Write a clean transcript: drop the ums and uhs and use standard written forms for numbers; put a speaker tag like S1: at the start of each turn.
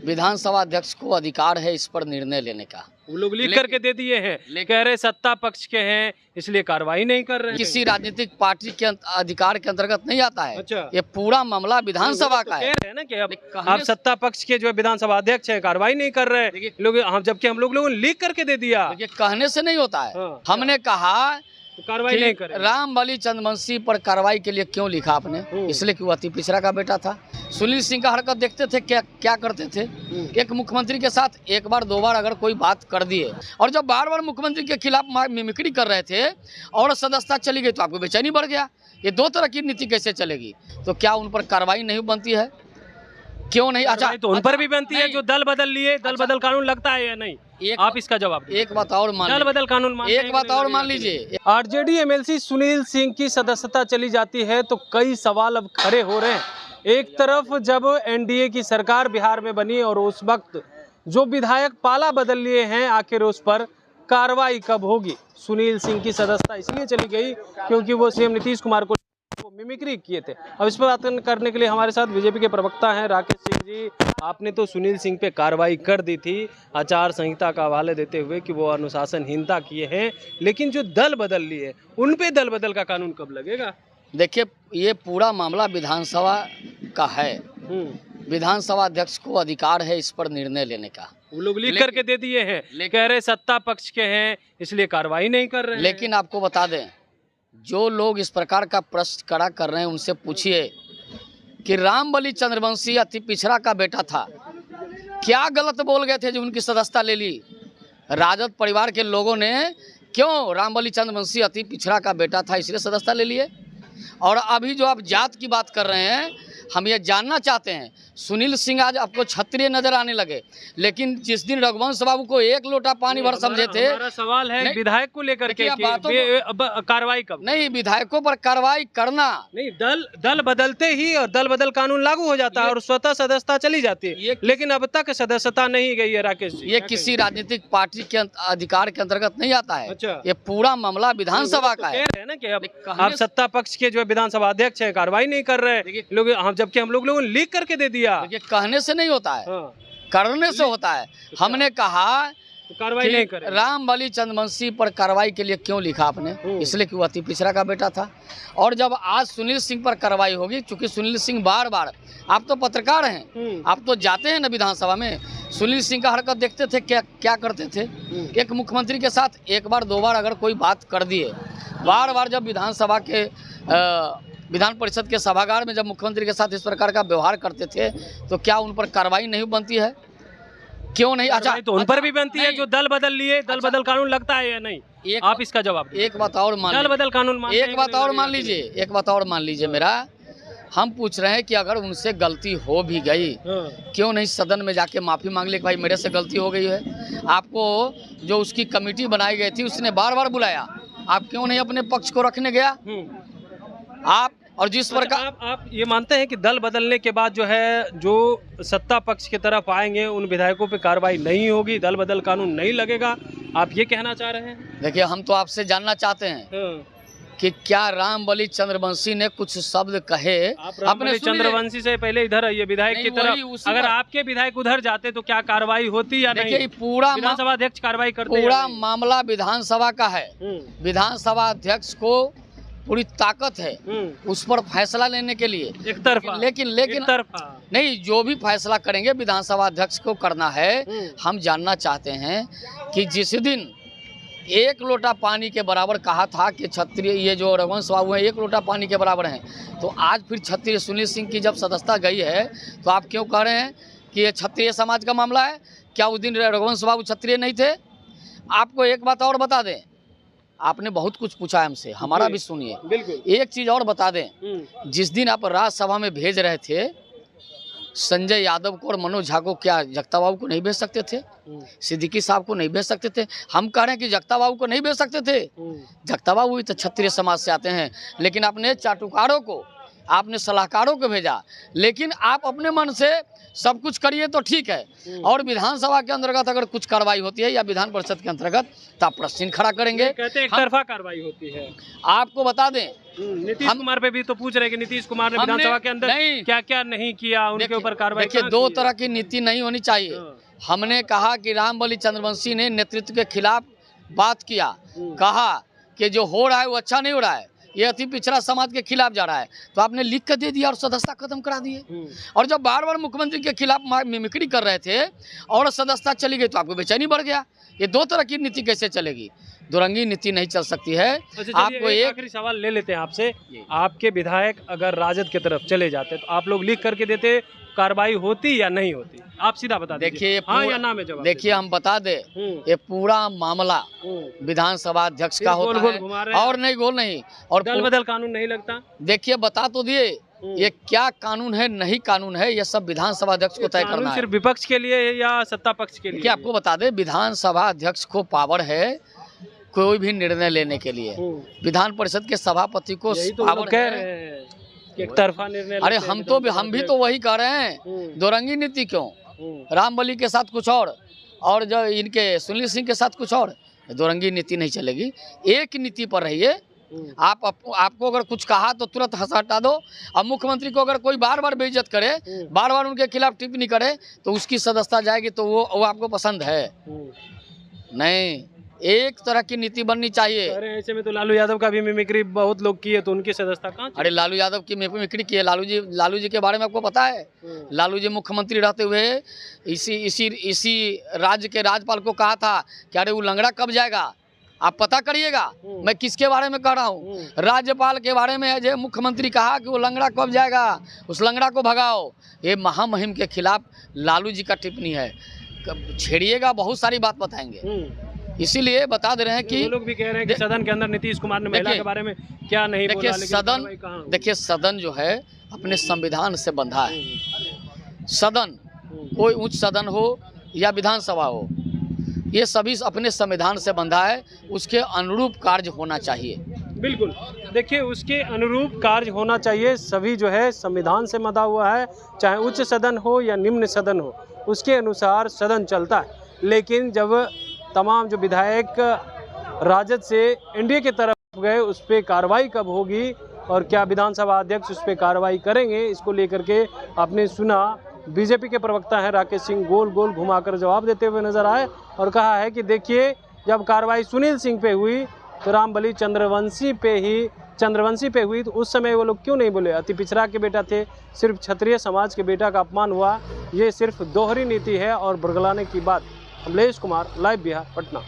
S1: विधानसभा अध्यक्ष को अधिकार है इस पर निर्णय लेने का।
S2: वो लोग लिख करके दे दिए हैं, कह रहे सत्ता पक्ष के हैं इसलिए कार्रवाई नहीं कर रहे हैं।
S1: किसी राजनीतिक पार्टी के अधिकार के अंतर्गत नहीं आता है।
S2: अच्छा।
S1: ये पूरा मामला विधानसभा का है।
S2: कह रहे हैं ना कि अब आप सत्ता पक्ष के जो है विधानसभा अध्यक्ष हैं कार्रवाई नहीं कर रहे हैं लोग, जबकि हम लोगों ने लिख करके दे दिया।
S1: ये कहने से नहीं होता है। हमने कहा
S2: तो कार्रवाई नहीं करे।
S1: रामबली चंद्रवंशी पर कार्रवाई के लिए क्यों लिखा आपने? इसलिए कि वो अति पिछड़ा का बेटा था। सुनील सिंह का हरकत देखते थे क्या करते थे। एक मुख्यमंत्री के साथ एक बार दो बार अगर कोई बात कर दिए और जब बार बार मुख्यमंत्री के खिलाफ मिमिक्री कर रहे थे और सदस्यता चली गई तो आपको बेचैनी बढ़ गया। ये दो तरह की नीति कैसे चलेगी? तो क्या उन पर कार्रवाई नहीं बनती है? क्यों नहीं? अच्छा,
S2: तो उन पर भी बनती है जो दल बदल लिए। दल बदल कानून लगता है या नहीं? आप इसका जवाब
S1: एक बात और मान,
S2: दल बदल कानून
S1: एक बात और मान लीजिए।
S2: आरजेडी एमएलसी सुनील सिंह की सदस्यता चली जाती है तो कई सवाल अब खड़े हो रहे हैं। एक तरफ जब एनडीए की सरकार बिहार में बनी और उस वक्त जो विधायक पाला बदल लिए हैं, आखिर उस पर कार्रवाई कब होगी? सुनील सिंह की सदस्यता इसलिए चली गई क्योंकि वो सीएम नीतीश कुमार को मिमिक्री किए थे। अब इस पर बात करने के लिए हमारे साथ बीजेपी के प्रवक्ता हैं राकेश सिंह जी। आपने तो सुनील सिंह पे कार्रवाई कर दी थी आचार संहिता का हवाले देते हुए कि वो अनुशासनहीनता किए हैं, लेकिन जो दल बदल लिए उन पे दल बदल का कानून कब लगेगा?
S1: देखिए, ये पूरा मामला विधानसभा का है। विधानसभा अध्यक्ष को अधिकार है इस पर निर्णय लेने का।
S2: वो लोग लिख करके दे दिए हैं, कह रहे सत्ता पक्ष के हैं इसलिए कार्रवाई नहीं कर रहे हैं।
S1: लेकिन आपको बता दें, जो लोग इस प्रकार का प्रश्न खड़ा कर रहे हैं उनसे पूछिए कि रामबली चंद्रवंशी अति पिछड़ा का बेटा था, क्या गलत बोल गए थे जो उनकी सदस्यता ले ली? राजद परिवार के लोगों ने क्यों रामबली चंद्रवंशी अति पिछड़ा का बेटा था इसलिए सदस्यता ले लिए? और अभी जो आप जात की बात कर रहे हैं, हम ये जानना चाहते हैं, सुनील सिंह आज आपको क्षत्रिय नजर आने लगे, लेकिन जिस दिन रघुवंश बाबू को एक लोटा पानी भर समझे थे।
S2: हमारा सवाल है विधायक को लेकर के कार्रवाई कब?
S1: नहीं, विधायकों पर कार्रवाई करना नहीं,
S2: दल बदलते ही और दल बदल कानून लागू हो जाता है और स्वतः सदस्यता चली जाती है, लेकिन अब तक सदस्यता नहीं गई है। राकेश जी,
S1: ये किसी राजनीतिक पार्टी के अधिकार के अंतर्गत नहीं आता है।
S2: अच्छा।
S1: ये पूरा मामला विधानसभा का है।
S2: कह रहे हैं ना कि अब आप सत्ता पक्ष के जो है विधानसभा अध्यक्ष है कार्रवाई नहीं कर रहे हैं लोग, जबकि हम लोगों ने लिख करके दे दिया।
S1: ये कहने से नहीं होता है, करने से होता है। हमने कहा
S2: तो कार्रवाई नहीं करे।
S1: रामबली चंद्रवंशी पर कार्रवाई के लिए क्यों लिखा आपने? इसलिए कि वो अति पिछड़ा का बेटा था। और जब आज सुनील सिंह पर कार्रवाई होगी, चूंकि सुनील सिंह बार बार, आप तो पत्रकार हैं, आप तो जाते हैं ना विधानसभा में, सुनील सिंह का हरकत देखते थे क्या करते थे। एक मुख्यमंत्री के साथ एक बार दो बार अगर कोई बात कर दिए, बार बार जब विधानसभा के विधान परिषद के सभागार में जब मुख्यमंत्री के साथ इस प्रकार का व्यवहार करते थे तो क्या उन पर कार्रवाई नहीं बनती है? क्यों नहीं? अच्छा,
S2: तो उन पर भी बनती है जो दल बदल लिए। दल बदल कानून लगता है या नहीं? आप इसका जवाब दीजिए।
S1: एक बात और मान,
S2: दल बदल कानून
S1: एक बात और मान लीजिए, एक बात और मान लीजिए मेरा। हम पूछ रहे हैं कि अगर उनसे गलती हो भी गई, क्यों नहीं सदन में जाके माफी मांग ले कि भाई मेरे से गलती हो गई है। आपको जो उसकी कमेटी बनाई गई थी उसने बार बार बुलाया, आप क्यों नहीं अपने पक्ष को रखने गया? आप और जिस प्रकार
S2: आप ये मानते हैं कि दल बदलने के बाद जो है जो सत्ता पक्ष की तरफ आएंगे उन विधायकों पे कार्रवाई नहीं होगी, दल बदल कानून नहीं लगेगा, आप ये कहना चाह रहे हैं?
S1: देखिए, हम तो आपसे जानना चाहते हैं कि क्या रामबली चंद्रवंशी ने कुछ शब्द कहे?
S2: अपने चंद्रवंशी से पहले इधर आइए विधायक की तरफ। अगर आपके विधायक उधर जाते तो क्या कार्रवाई होती या नहीं?
S1: पूरा
S2: विधानसभा अध्यक्ष कार्रवाई करते?
S1: पूरा मामला विधानसभा का है। विधानसभा अध्यक्ष को पूरी ताकत है उस पर फैसला लेने के लिए।
S2: एक तरफा।
S1: लेकिन नहीं, जो भी फैसला करेंगे विधानसभा अध्यक्ष को करना है। हम जानना चाहते हैं कि जिस दिन एक लोटा पानी के बराबर कहा था कि क्षत्रिय, ये जो रघुवंश बाबू हैं एक लोटा पानी के बराबर हैं, तो आज फिर क्षत्रिय सुनील सिंह की जब सदस्यता गई है तो आप क्यों कह रहे हैं कि ये क्षत्रिय समाज का मामला है? क्या उस दिन रघुवंश बाबू क्षत्रिय नहीं थे? आपको एक बात और बता दें, आपने बहुत कुछ पूछा है हमसे, हमारा भी सुनिए। बिल्कुल। एक चीज और बता दें, जिस दिन आप राज्यसभा में भेज रहे थे संजय यादव को और मनोज झा को, क्या जगता बाबू को नहीं भेज सकते थे? सिद्दीकी साहब को नहीं भेज सकते थे? हम कह रहे हैं कि जगता बाबू को नहीं भेज सकते थे। जगता बाबू भी तो क्षत्रिय समाज से आते हैं, लेकिन आपने चाटुकारों को आपने सलाहकारों को भेजा, लेकिन आप अपने मन से सब कुछ करिए तो ठीक है। और विधानसभा के अंतर्गत अगर कुछ कार्रवाई होती है या विधान परिषद के अंतर्गत तो आप प्रश्न खड़ा करेंगे।
S2: कहते हैं एक तरफा कार्रवाई होती है।
S1: आपको बता दें,
S2: नीतीश कुमार पे भी तो पूछ रहे हैं कि नीतीश कुमार ने विधानसभा के अंदर क्या क्या नहीं किया, उनके ऊपर कार्रवाई।
S1: देखिए, दो तरह की नीति नहीं होनी चाहिए। हमने कहा कि रामबली चंद्रवंशी ने नेतृत्व के खिलाफ बात किया, कहा कि जो हो रहा है वो अच्छा नहीं हो रहा है, ये अति पिछड़ा समाज के खिलाफ जा रहा है, तो आपने लिख कर दे दिया और सदस्यता खत्म करा दिए। और जब बार बार मुख्यमंत्री के खिलाफ मिमिक्री कर रहे थे और सदस्यता चली गई तो आपको बेचैनी बढ़ गया। ये दो तरह की नीति कैसे चलेगी? दुरंगी नीति नहीं चल सकती है।
S2: आपको एक आखिरी सवाल ले लेते हैं आपसे। आपके विधायक अगर राजद की तरफ चले जाते तो आप लोग लिख करके देते, कार्रवाई होती या नहीं होती? आप सीधा बता दीजिए, देखिए हाँ या ना में जवाब।
S1: देखिए, हम बता दे, ये पूरा मामला विधानसभा अध्यक्ष का होता है और नहीं गोल नहीं, और
S2: दल बदल कानून नहीं लगता।
S1: देखिए, बता तो दिए ये क्या कानून है, नहीं कानून है, ये सब विधानसभा अध्यक्ष को तय करना है।
S2: सिर्फ विपक्ष के लिए या सत्ता पक्ष के लिए?
S1: क्या आपको बता दे, विधानसभा अध्यक्ष को पावर है कोई भी निर्णय लेने के लिए। विधान परिषद के सभापति को पावर
S2: कह रहे हैं एक तरफा निर्णय।
S1: अरे हम भी तो वही कह रहे हैं। दोरंगी नीति क्यों? रामबली के साथ कुछ और जो इनके सुनील सिंह के साथ कुछ और। दोरंगी नीति नहीं चलेगी, एक नीति पर रहिए। आपको अगर कुछ कहा तो तुरंत हटा दो। अब मुख्यमंत्री को अगर कोई बार बार बेइज्जत करे, बार बार उनके खिलाफ टिप्पणी करे, तो उसकी सदस्यता जाएगी, तो वो आपको पसंद है नहीं। एक तरह की नीति बननी चाहिए।
S2: अरे ऐसे में तो लालू यादव का भी मिमिक्री बहुत लोग किए, तो उनकी सदस्यता कहाँ?
S1: अरे लालू यादव की मिमिक्री की है। लालू जी के बारे में आपको पता है? लालू जी मुख्यमंत्री रहते हुए इसी राज्य के राज्यपाल को कहा था कि अरे वो लंगड़ा कब जाएगा, आप पता करिएगा। मैं किसके बारे में कह रहा हूँ? राज्यपाल के बारे में है। जो मुख्यमंत्री कहा कि वो लंगड़ा कब जाएगा, उस लंगड़ा को भगाओ। ये महामहिम के खिलाफ लालू जी का टिप्पणी है। छेड़िएगा, बहुत सारी बात बताएंगे। इसीलिए बता दे रहे हैं कि
S2: लोग भी कह रहे हैं कि सदन के अंदर नीतीश कुमार ने महिला के बारे में क्या नहीं बोला।
S1: देखिए, सदन जो है अपने संविधान से बंधा है। सदन, कोई उच्च सदन हो या विधानसभा हो, ये सभी अपने संविधान से बंधा है। उसके अनुरूप कार्य होना चाहिए।
S2: बिल्कुल, देखिए उसके अनुरूप कार्य होना चाहिए। सभी जो है संविधान से बंधा हुआ है, चाहे उच्च सदन हो या निम्न सदन हो, उसके अनुसार सदन चलता है। लेकिन जब तमाम जो विधायक राजद से एनडीए की तरफ गए, उस पर कार्रवाई कब होगी और क्या विधानसभा अध्यक्ष उस पर कार्रवाई करेंगे, इसको लेकर के आपने सुना बीजेपी के प्रवक्ता हैं राकेश सिंह गोल गोल घुमाकर जवाब देते हुए नजर आए और कहा है कि देखिए, जब कार्रवाई सुनील सिंह पे हुई तो रामबली चंद्रवंशी पे हुई, तो उस समय वो लोग क्यों नहीं बोले? अति पिछड़ा के बेटा थे, सिर्फ क्षत्रिय समाज के बेटा का अपमान हुआ। ये सिर्फ दोहरी नीति है और बुरगलाने की बात। अमलेश कुमार, लाइव बिहार, पटना।